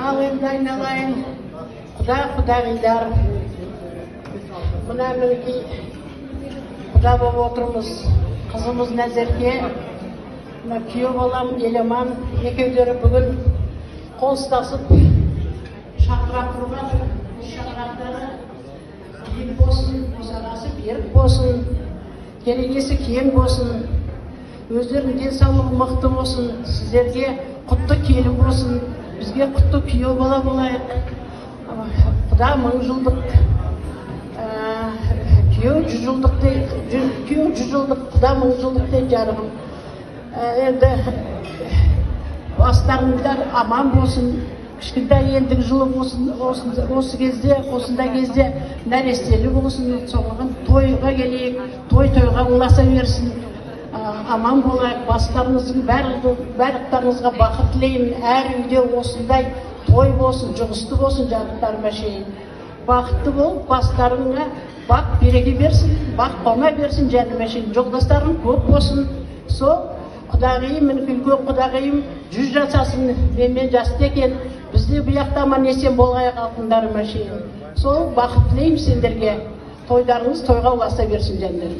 Ал енді айналайын, құдағилар, мына мінекей құда болып отырмыз. Қызымыз Нәзерке, мына күйеу балам Еламан екеулері бүгін қол ұстасып шақырып тұрған. Шақырақтары ел болсын, босағасы берік болсын, керегесі кең болсын, өздерінің денсаулығы мықты болсын, сіздерге құтты келін болсын, бізге құтты күйеу бала болайық. Құда 1000 жылдық, күйеу 100 жылдық дейді, күйеу 100 жылдық, құда 1000 жылдық дейді жарығым. Енді бастарыңдар аман болсын, кішкентай ендігі жылы болсын, осы кезде, осындай кезде нәрестелі болсын, соған тойға келейік, тойға ұласа берсін, аман болайық, бастарыңыздың барлықтарыңызға бақыт тілеймін, әр үйде осындай той болсын, жұғысты болсын, жарықтарыма шейін. Бақытты бол, бастарыңа бақ береке берсін, бақ бама берсін, жаныма шейін, жолдастарың көп болсын. Сол құдағиым, үлкен құдағиым 100 жасасын, менімен жасты екен, бізде бұяқта аман есен болғайық алтындарыма шейін. Сол бақыт тілеймін сендерге, тойдарыңыз тойға ұласа берсін жандарым.